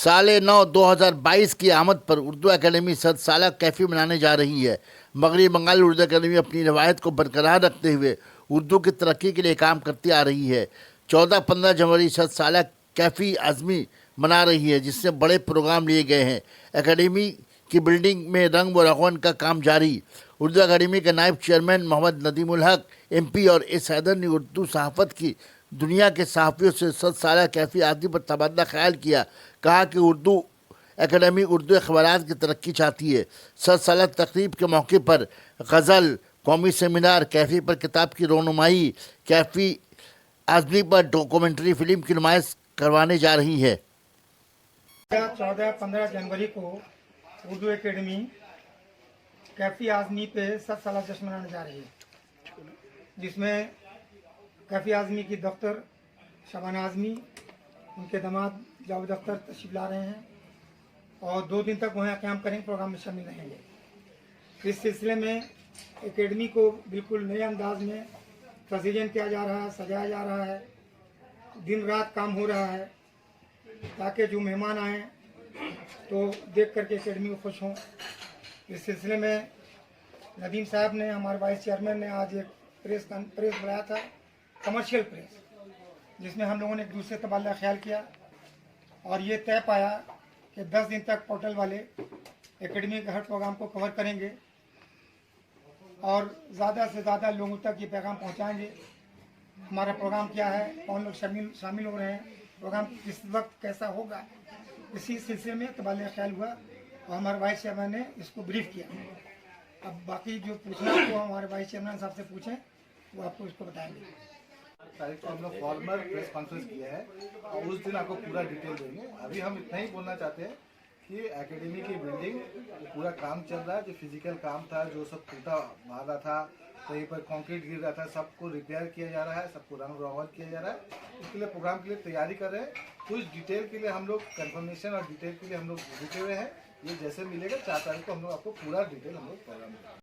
साल-ए-नौ 2022 की आमद पर उर्दू एकेडमी सदसाला कैफी मनाने जा रही है। मगरबी बंगाल उर्दू एकेडमी अपनी रवायत को बरकरार रखते हुए उर्दू की तरक्की के लिए काम करती आ रही है। 14-15 जनवरी सदसाला कैफी आज़मी मना रही है, जिससे बड़े प्रोग्राम लिए गए हैं। एकेडमी की बिल्डिंग में रंग व रंगन का काम जारी। उर्दू एकेडमी के नायब चेयरमैन मोहम्मद नदीमुल हक MP और एस हैदर ने उर्दू सहाफ़त की दुनिया के सहाफ़ियों से सदसाला कैफी आज़मी पर तबादला ख्याल किया। कहा कि उर्दू एकेडमी उर्दू अखबारात की तरक्की चाहती है। सदसाला तकरीब के मौके पर गज़ल, कौमी सेमिनार, कैफी पर किताब की रोनुमाई, कैफी आज़मी पर डॉक्यूमेंट्री फिल्म की नुमाइश करवाने जा रही है। 14-15 जनवरी को उर्दू एकेडमी कैफी आज़मी पे सदसाला जश्न मनाने जा रही है, जिसमें कैफी आज़मी की दफ्तर शबाना आज़मी, उनके दामाद जावेद अख्तर तशरीफ ला रहे हैं और 2 दिन तक वहाँ क़याम करेंगे, प्रोग्राम में शामिल रहेंगे। इस सिलसिले में एकेडमी को बिल्कुल नए अंदाज में तज़य्युन किया जा रहा है, सजाया जा रहा है, दिन रात काम हो रहा है ताकि जो मेहमान आएँ तो देख करके एकेडमी को खुश हों। इस सिलसिले में नदीम साहब ने, हमारे वाइस चेयरमैन ने आज एक प्रेस बुलाया था, कमर्शियल प्रेस, जिसमें हम लोगों ने एक दूसरे तबादला ख्याल किया और ये तय पाया कि 10 दिन तक पोर्टल वाले एकेडमी के हर प्रोग्राम को कवर करेंगे और ज़्यादा से ज़्यादा लोगों तक ये पैगाम पहुंचाएंगे। हमारा प्रोग्राम क्या है, कौन लोग शामिल हो रहे हैं, प्रोग्राम किस वक्त कैसा होगा, इसी सिलसिले में तबादला ख्याल हुआ और हमारे वाइस चेयरमैन ने इसको ब्रीफ किया। अब बाकी जो पूछना आपको हमारे वाइस चेयरमैन साहब से पूछें, वो आपको इसको बताएंगे। तारीख को हम लोग फॉर्मल प्रेस कॉन्फ्रेंस किया है और उस दिन आपको पूरा डिटेल देंगे। अभी हम इतना ही बोलना चाहते हैं कि एकेडमी की बिल्डिंग पूरा काम चल रहा है। जो फिजिकल काम था, जो सब टूटा मार रहा था, कहीं पर कंक्रीट गिर रहा था, सबको रिपेयर किया जा रहा है, सबको रंग रोगन किया जा रहा है। इसके लिए प्रोग्राम के लिए तैयारी कर रहे हैं। कुछ डिटेल के लिए हम लोग कंफर्मेशन और डिटेल के लिए हम लोग रुके हुए हैं। ये जैसे मिलेगा 4 तारीख को हम लोग आपको पूरा डिटेल हम लोग प्रोग्राम